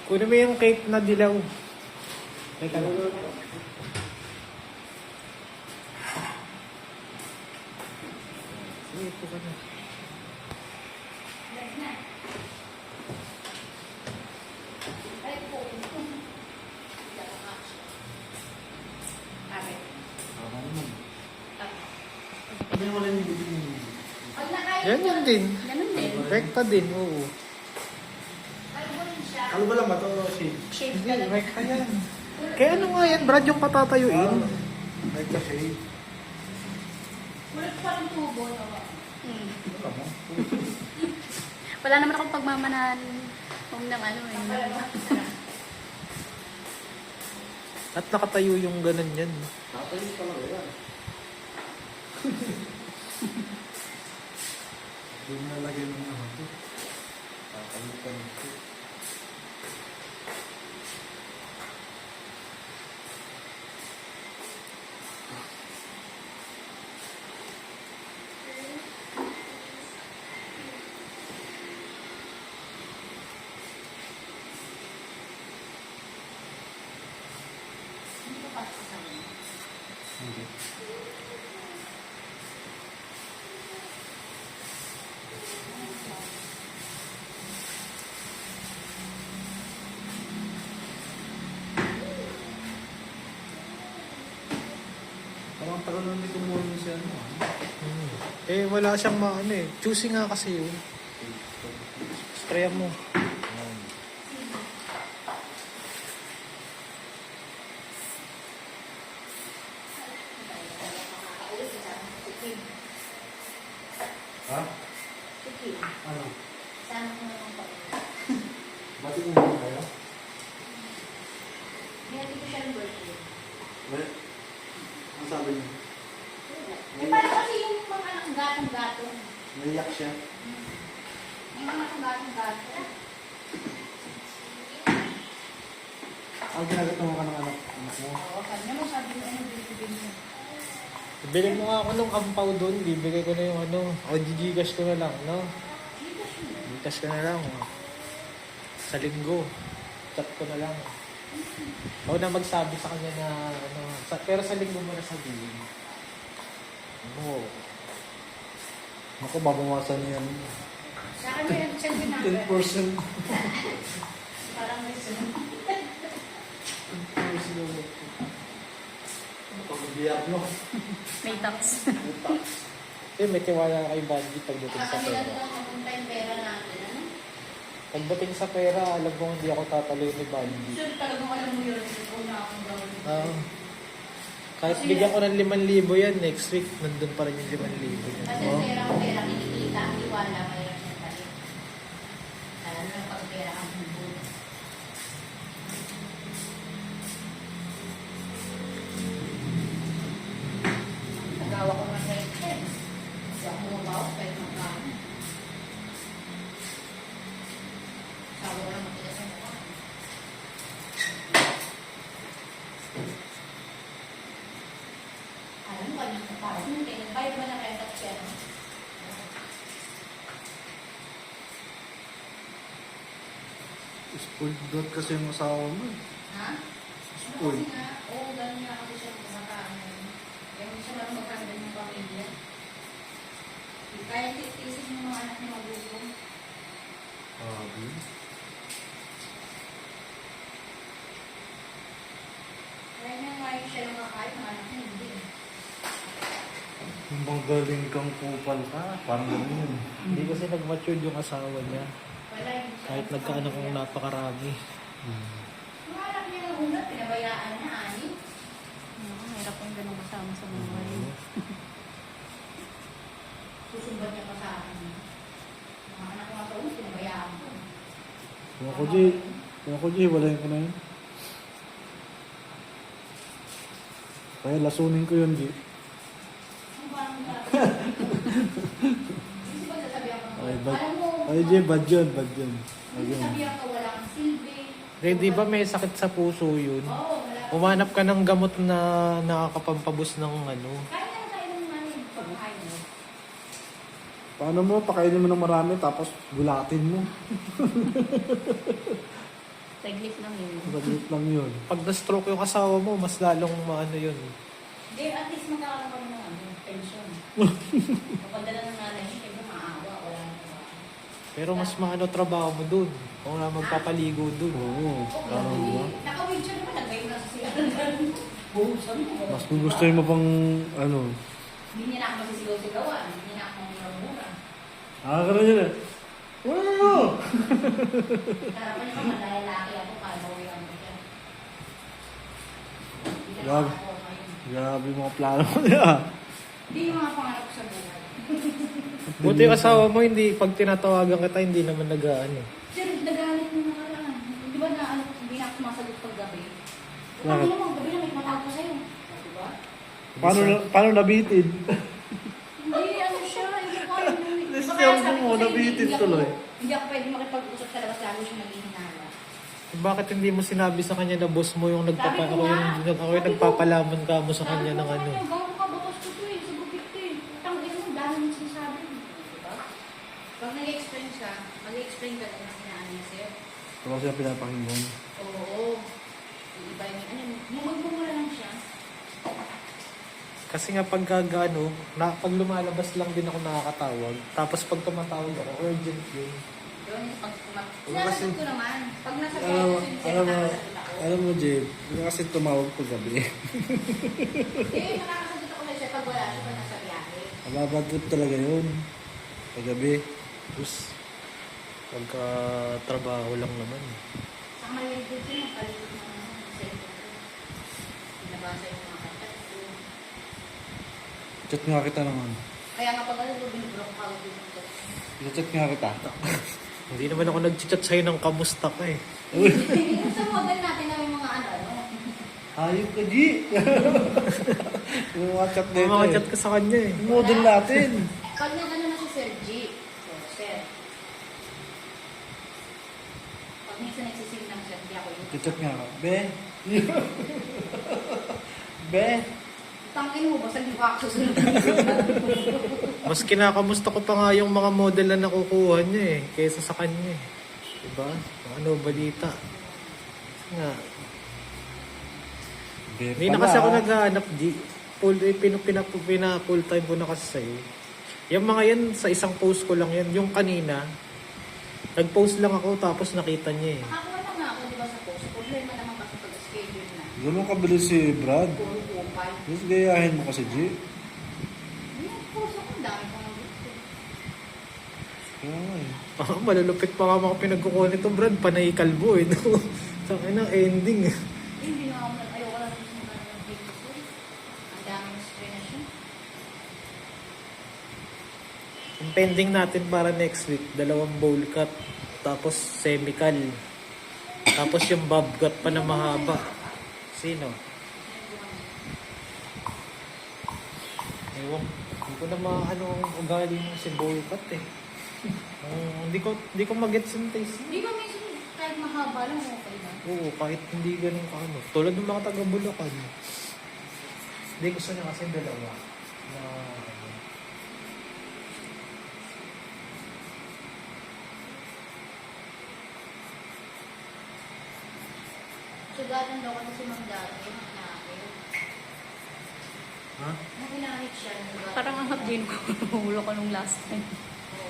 Kunin mo yung cake na dilaw. Teka lang. Sige, ito ka na. Ano yung wala yung bibig mo? Yan yun din. Ganun din. Rekta din, oo. Ano ba lang ba ito? Shape? Shape Hindi, talaga. rekta yan. Kaya ano nga yan, Brad, yung patatayuin? Like the shape. Ulit pa rin tubo. Hmm. Ano mo? Wala naman akong pagmamanahan kung ng ano eh. At nakatayo yung ganun yan. Tatayos talaga yan. Doon nalagay mo na ito. Tatayos ka nito. Hindi. Parang tagal na hindi kumuha siya ano ah. Eh, wala siyang maano eh. Choosy nga kasi yun. Sprayan mo. Ha? Sige. Ano? Saan mo naman pa? Ba't umuwi kayo? Hindi ko siya ng birthday. Well, ang sabi niyo? Eh, parang kasi yung mga anak gatong-gatong. Naiyak siya. May mga anak gatong-gatong. Ang ginagawa ka ng anak mo? Oo, kanya mo sabi mo ano bibigyan mo. Bili mo nga ako ng ampaw doon. Bibigay ko na yung ano. O, gigigas ko na lang, no? Gigas ko na lang. Oh. Sa linggo. Chat ko na lang. Ako na magsabi sa kanya na ano. Pero sa linggo mo na sabihin. Ano? Ako, babawasan niya yan. Sa akin may send yung number. 10%. Parang gusto. Pag-biyak mo. May tax. Eh, may tiwala na kay Bandy pagdating sa Kanila pera. doon mapunta yung pera natin, ano? Pagdating sa pera, alam mo hindi ako tatalo ni Bandy. Sure, talagang alam mo yun. Ikaw na akong gawin. Kahit bigyan ko ng 5,000 yan, next week, nandun pa rin yung 5,000 yan. Kasi Oh. pera, kinikita ang tiwala, mayroon siyang talit. Alam mo pag pera ang bumbong. Nagawa ko ng red pen. Hindi ako mabawa kahit magkano. Sabi ko lang matigas ang mukha. Alam mo, kanina pa parang hindi. Nagbayad ba ng red siya? Spoiled brat kasi yung asawa mo. Ha? Uy. Kasi nga, oo, ganun nga ako siya kumakain. Kaya hindi siya lang magkanda ng pamilya. Kaya titisin yung mga anak niya magutom. Sabi. Kaya niya nga yung siya lang makain, mga anak niya hindi. Magaling kang kupal ka. Parang ganun. Hindi kasi nag-matured yung asawa niya. Wala yung siya. Kahit nagkaanak kong napakarami. Mga anak niya ng una, pinabayaan niya, ani. Mahirap yung ganun kasama sa buhay. Susumbat niya pa sa akin. Mga anak ko nga sa una, pinabayaan ko. Kung ako, Jay, wala ko na yun. Kaya lasunin ko yun, Jay. Ano ba ang Kasi pag sasabihan ko, Ay, bad. alam mo, Ay, Jay, bad yun, bad yun. Bad hindi yun. sabihan ko wala kang silbi. Eh, di ba may sakit sa puso yun? Oo, wala kang Umanap ka ng gamot na nakakapampabos ng ano. kaya na tayo ng namin pagkain mo. Paano mo, pakainin mo ng marami, tapos gulatin mo. Saglit lang yun. Saglit lang yun. Pag na-stroke yung asawa mo, mas lalong maano yun. Hindi, at least magkakaroon kami ng ano, pension. Kapadala ng nanay, siyempre maawa, wala nang trabaho. Pero mas maano trabaho mo dun. Kung na magpapaligo dun. Oo. Parang Okay, diba? naka-wheelchair naman, nag-bike na sa siya. Buhusan mo. Mas gusto mo pang ano. Hindi niya na ako masisigaw-sigawan, hindi niya ako mura-mura. Nakakaroon yun eh. Wow! Harapan niyo naman, lalaki ako, cowboy ako siya. Hindi ka Grabe. nakakakuha ngayon. Grabe yung mga plano mo niya. Hindi yung mga pangarap ko sa buhay. Buti yung asawa mo, hindi, pag tinatawagan kita, hindi naman nag-ano. Sir, nagalit mo na lang. Di ba na ano, hindi na ako sumasagot pag gabi? Bakit? Ano mo, gabi na may matawag ko sa'yo. Di ba? Paano nabitin? Hindi, ano siya, hindi ko alam. Let's Di ba kaya tell sabi mo, ko sa'yo, nabitin hindi ako- tuloy. Hindi ako pwede makipag-usap sa labas, lalo siya naghihinala. Bakit hindi mo sinabi sa kanya na boss mo yung Sabi ko ako yung, nga. ako yung nagpapalaman ka mo sa kanya ng ano. Gawin ka, batas ko to eh, sa bukit to eh. Tangin mo, dami mo sinasabi. Di ba? Pag nag-explain siya, mag-explain ka lang na sinaan niya sa'yo. Wala siya pinapakinggan. Oo. Iba yung ano, magmumura lang siya. Kasi nga pag gagano, pag lumalabas lang din ako nakakatawag. Tapos pag tumatawag ako, urgent yun. Yun, pag Kasi- sinasagot ko naman. Pag nasa Alam mo, session, alam mo, nakakasagot ako. alam mo, Jay, hindi kasi tumawag ko gabi. Eh, nakakasagot ako siya pag wala siya, pag nasa biyahe. Mababad trip talaga yun. Paggabi. Tapos, pagka trabaho lang naman. Saka malilig din siya, magpaligid ng cellphone ko. Binabasa yung mga kanta ko. Chat nga kita naman. Kaya nga pag ano, binubrock ako dito. Chat nga kita. Hindi naman ako nag-chat sa'yo ng kamusta ka eh. Yung sa model natin na may mga ano. Hayop ka, G! Yung mga chat dito Mga eh. chat ka sa kanya eh. Yung model natin. Pag nag-ano na si Sir G, so, Sir. Pag minsan nagsising ng Sir G, ako yung Chat nga ka. Be? Be? tangin mo, basta di ba ako susunod? Mas kinakamusta ko pa nga yung mga model na nakukuha niya eh. Kaysa sa kanya eh. Diba? Ano, balita. Kasi nga, Be hindi na kasi ako naghahanap di. Full time ko na kasi sa'yo. Yung mga yan, sa isang post ko lang yan. Yung kanina, nag-post lang ako tapos nakita niya eh. Nakakuha lang nga ako, di ba, sa post. Problema naman kasi pag-schedule na. Ganun kabilis si Brad. Puro kupal. Tapos gayahin mo kasi, G. Yung post ako, ang dami ko ng gusto. Kaya nga eh. Malulupit pa nga mga pinagkukuha nito, Brad. Panay kalbo eh. No? Sa akin ang ending eh. Hindi na ako, ayoko lang yung mga video ko. Ang daming screen na siya. Ang pending natin para next week, 2 bowl cut, tapos semical. Tapos yung bob cut pa na mahaba. Sino? Ewan, hindi ko na maano ang ugali mo si bowl cut eh. Hindi ko mag-gets yung taste. Hindi ba minsan kahit mahaba lang, okay lang. Oo, kahit hindi ganun ka ano. Tulad ng mga taga Bulacan. Hindi gusto niya kasi dalawa. Na, Sugatan daw kasi si Mang Dati, yung hinahit. ha? Nung hinahit siya, sugatan. Parang ang din ko. Nahulog ko nung last time.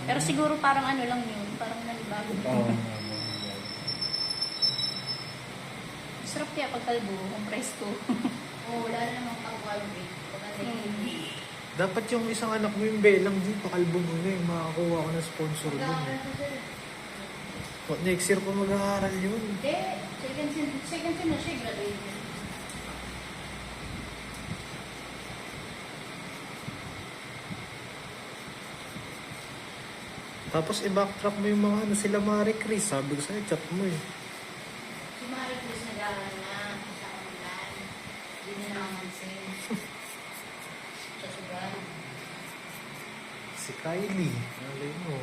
Pero siguro parang ano lang yun. Parang nanibago. Oo. Sarap kaya pag kalbo. Ang price ko. Oo, wala na namang pang-carbohydrate. Paganda yung Dapat yung isang anak mo yung belang din, pakalbo mo na yung makakuha ko ng sponsor dun. Mag-aaral ko sir. Next year pa mag-aaral yun. Hindi, second sem na siya, graduate. Tapos i-backtrack mo yung mga ano sila Marie Chris. Sabi ko sa'yo, chat mo eh. Si Marie Chris nag-aaral na sa kamulan. Hindi na nakamansin. Sa sugal. Si Kylie. Alay mo.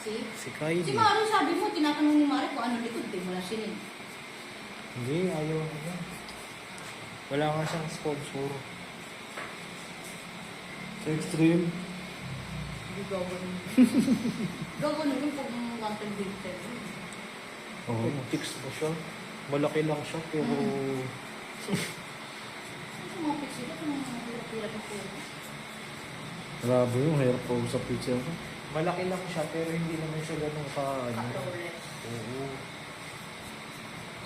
Si? Si Si Kylie. Marie, sabi mo, tinatanong ni Marie kung ano likod, di mo na sinid. Hindi, ayaw na. Wala nga siyang sponsor. Sa extreme. Hindi gawin. Gawin yun pag wanted winter. Oo. Fix mo siya. Malaki lang siya, pero... Ito mga pixie ko, mga hirap-hirap na po. Grabe yung hirap ko sa pizza ko. Malaki lang siya, pero hindi naman siya ganun ka, ano. Controller. Oo.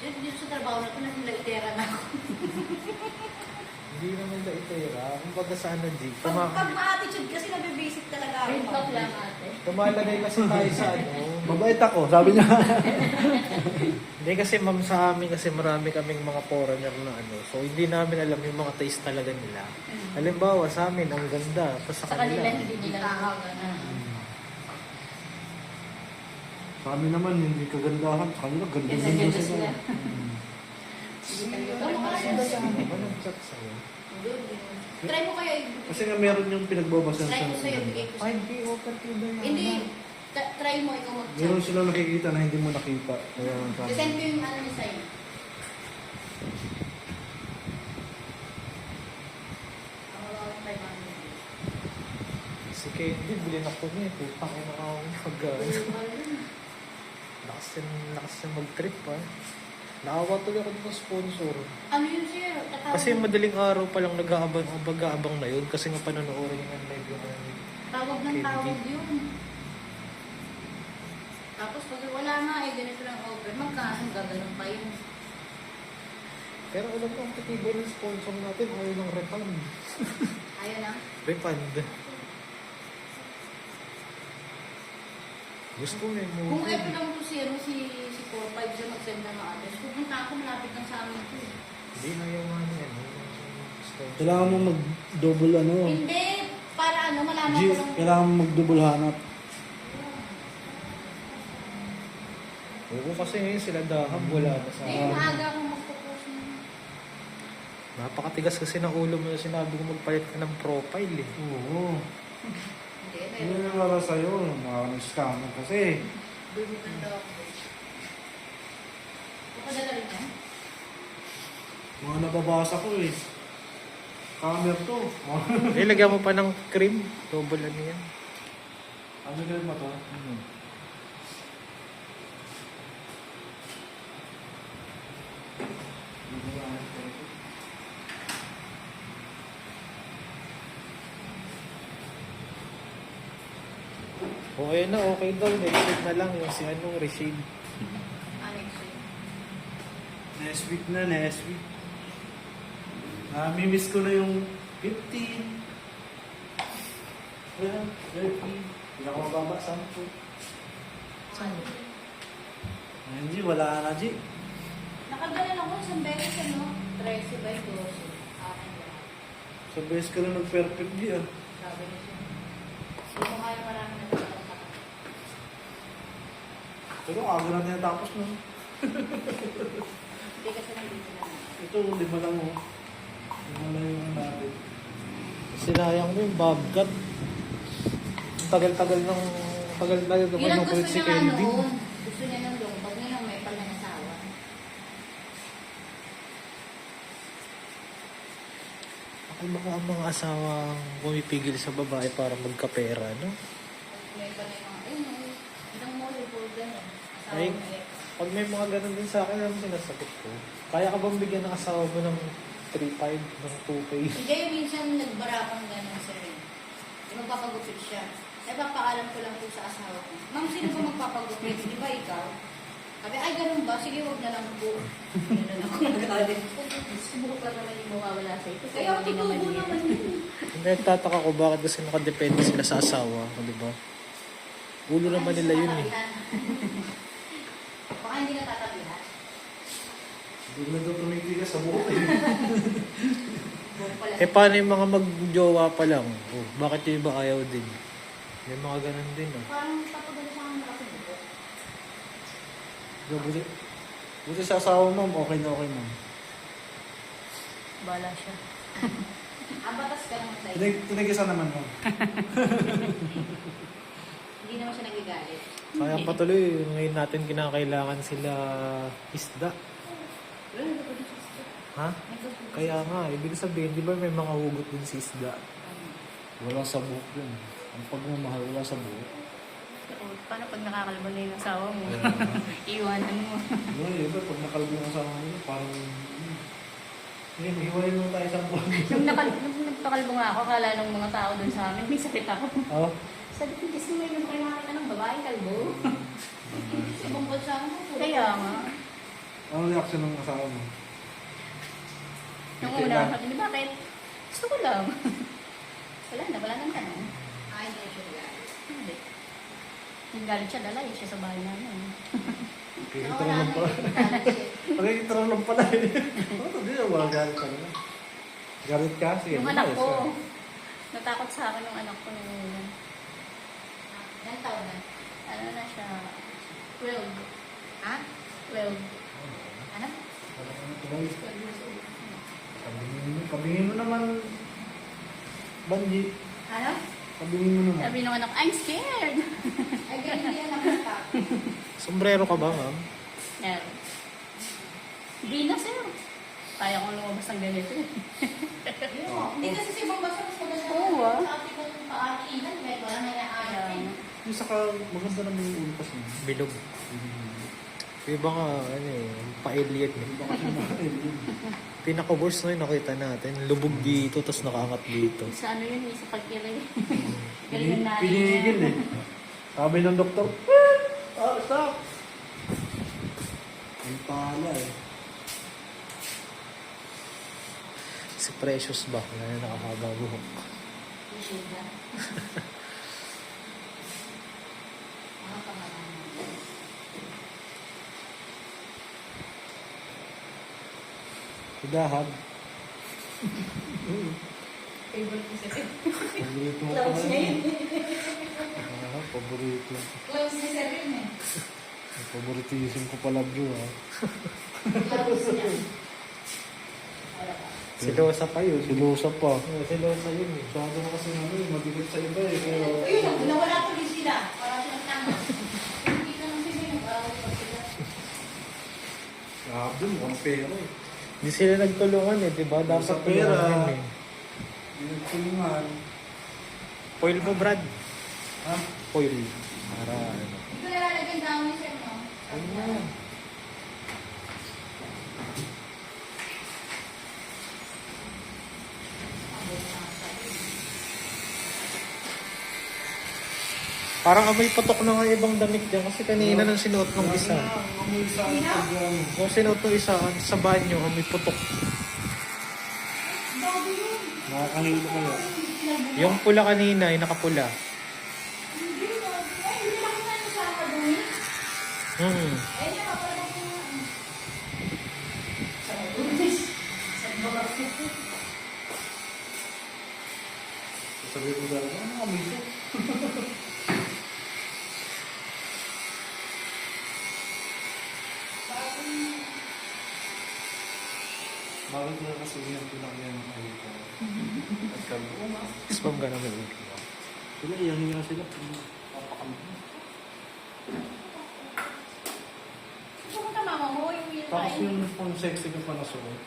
Dito sa trabaho na ito, naging laitera na ako. Hindi naman na itera. Kung baga sa ano, G. Pag ma-attitude kasi nabe-basic talaga ako. Green talk lang ate. Tumalagay kasi tayo sa ano. Mabait ako, sabi niya. Hindi kasi ma'am sa amin kasi marami kaming mga foreigner na ano. So hindi namin alam yung mga taste talaga nila. Halimbawa sa amin, ang ganda. Tapos Sa kanila hindi nila Tahagan. Sa amin naman, hindi kagandahan. Sa kanila, ganda-ganda Ganda sila. sila. Sige tayo Anong chat sa'yo? Try mo kaya, Kasi nga meron yung pinagbabasan try sa... mo sa'yo, bigay ko sa'yo. 5K offer ko ba yan? Hindi, try mo ikaw mag-chat. Meron silang nakikita na hindi mo nakita. Kaya Send ko yung ano niya sa'yo. Ang mga 500. Si Candy, bilhin ako niya. Putang ina ako niya. Lakas na mag-trip pa. Naawa tuloy ako ng sponsor. Ano yun sir? Tatawag Kasi mo. madaling araw pa lang nag-aabang na yun. Kasi nga panonoorin yung live yung Tawag ng Candy. tawag yun. Tapos pag wala nga eh, ganito lang offer. Magkano gaganon pa yun. Pero alam mo, ang titibay ng sponsor natin, ayaw ng refund. Ayaw na. Refund. Gusto mo mo. Kung ito lang po si 4-5 siya mag-send na ng address, pupunta ako malapit lang sa amin ito. Hindi na yung ano yan. kailangan mo mag-double ano. Hindi, para ano, malaman G, ko lang. kailangan mo mag-double hanap. Oo, kasi ngayon sila dahab, wala na sa Hindi, maaga akong magpo-post na. Napakatigas kasi ng ulo mo na sinabi ko magpalit ka ng profile eh. Oo. Hindi, Hindi meron. na wala sa'yo. Mga scammer kasi. Dudugan daw ako. Papadala rin yan? Mga nababasa ko eh. Scammer to. Eh, lagyan mo pa ng cream. Double ano yan. Ano ganun ba to? Okay na, okay daw. Next week na lang yung si anong Rashid. Next week. Next week na, next week. Mimiss ko na yung 15. Well, 30. Pinakamababa, 10. Saan? Hindi, wala na, G. Nakagalan ako isang beses, ano? 13 by 12. Akin lahat. Sa best ka lang nag-perfect, G, ah. Sabi niya siya. Hindi ko kaya marami na tatantak. Pero aga na tinatapos, no? Hindi kasi nandito na. Ito, 5 lang, oh. 5 lang yung natin. Sinayang mo yung bobcat. Ang tagal-tagal ng... Tagal-tagal naman Yun ang ng gusto kulit si niya nga Candy. noon. Gusto niya ng lumbag. Ngayon may panangasawa. Ako baka ang mga asawang pumipigil sa babae para magkapera, no? May panay mga, ayun, ilang mall po gano'n. Asawa Ay. mo eh. Pag may mga ganun din sa akin, alam mo sinasagot ko. Kaya ka bang bigyan ng asawa mo ng 3.5, ng 2K? Hindi, minsan nagbara pang gano'n sir. Yung magpapagupit siya. Eh, papaalam ko lang po sa asawa ko. Ma'am, sino po magpapagupit? Di ba ikaw? Sabi, ay, ganun ba? Sige, wag na lang po. Ganun ako nag-alit. Subok lang naman yung mawawala sa ito. Kaya hindi naman tutubo yun. naman yun. Hindi, nagtataka ko bakit kasi nakadepende sila sa asawa, di ba? Ulo naman nila yun eh. Baka hindi natatabihan. Hindi na daw tumitigas sa buhok, eh. Buong pala. Eh paano yung mga magjowa pa lang? Oh, bakit yung iba ayaw din? May mga ganun din ah. Parang papagal sa akin nakasubo. Buti, buti sa asawa mo, okay na, Bala siya. Ang batas ka naman sa'yo. Tinigisan naman mo. Hindi naman siya nagigalit. Kaya patuloy, ngayon natin kinakailangan sila isda. Wala, nagpapagod siya. Ha? Kaya nga, ibig sabihin, di ba may mga hugot din si isda? Wala sa buhok yun. Ang pagmamahal, wala sa buhok. Paano pag nakakalbo na yung asawa mo? Iwanan mo. No, iba, pag nakalbo ng asawa nila, parang... hiwalay mo tayo sa buwan. Nung nagpakalbo nga ako, akala ng mga tao doon sa amin, may sakit ako. Oo. Sabi ko, gusto mo yung kayo nakita ng babae kalbo? Sa ibang bansa mo. Kaya nga. Ano reaction ng asawa mo? Nung Okay una, lang. sabi niya, bakit? Gusto ko lang. wala nang tanong. Ay, hindi siya yan. Hindi. Yung galit siya, dalay siya sa bahay namin. Kikita na lang pala. Nakikita na lang pala eh. Ano, hindi na wala galit ka na. Galit ka? Sige. Yung anak lumayas ko, ka. natakot sa akin yung anak ko nung una. Ilang taon na? Ano na siya? 12. Ha? 12. Ano? Tumayos. Kabingin mo naman. Banji. Ano? Kabingin mo naman. Sabi nung anak, I'm scared. Ay, ganun din ang nakita. Sombrero ka ba, ma'am? Meron. Hindi na sir. Kaya kong lumabas ng ganito eh. Hindi kasi sa ibang bansa mas maganda. Oo, ah. Sa ating kung paatinan, kahit wala na naayatin. Yung saka maganda naman yung ulo kasi. Bilog. Iba nga, ano eh, pa-alien eh. Iba kasi mga alien. Pinaka-worst na yung nakita natin. Lubog dito, tapos nakaangat dito. Sa ano yun, sa pag-iray. Galing na Pinigil eh. Sabi ng doktor, stop! Ang tala eh. Si Precious ba? Na nakahaba buhok. Isilda. Mga pangalan. Dahag. Favorite ko sir. Paborito mo Clouds pala na yun. yun. Paborito. Close ni Sir yun eh. Paboritisim ko pala bro ha. Close niya. Silosa pa yun. Silosa pa. Silosa yun eh. Sabi na kasi ano eh, mabigat sa iba eh. Pero... Ayun, nawala tuloy sila. Para silang tanga. Hindi ka nang sila nag-aaral pa sila. Grabe, mukhang pera eh. Hindi sila nagtulungan eh, di ba? Dapat Sa pera. tulungan yun eh. Pinagtulungan. Foil mo, Brad. Ha? Foil. Para ano. Ito nalalagyan dami sir, no? Ano na? Parang amoy patok na nga ibang damit dyan kasi kanina nang sinuot ng isa. Amoy sa akin pag ano. Nung sinuot ng isa sa banyo, amoy putok. Nakakahilo kayo. Yung pula kanina, yung nakapula. Hindi, ay, hindi lang na sa kadumi. Ay, nakapala ko nga. Sa kadumi. Sa kadumi. Sabi ko dahil, ano amoy ito? Bakit na kasi yung pinakyan ng ayo ko? At kalbo nga. Spam ka na may ulo. Sila, iyahin nga sila. Papakalbo. Pumunta mama mo, yung wheel Tapos tayo. yung pang sexy ka pa na suot.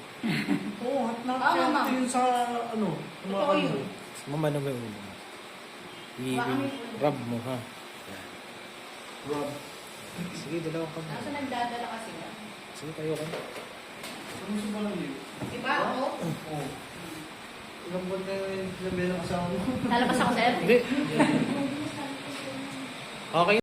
Oo, hot na Ah, mama. yun sa ano. Totoo yun. Mama na may ulo. I-rub mo ha. Rob. Sige, dalawa ka Nasa na. nagdadala kasi na. Sige, tayo ka na. Ano sa ba lang yun? Diba ako? Oo. Ilang buwan na yung sinabi ng asawa mo? Lalabas ako sir. Hindi. Okay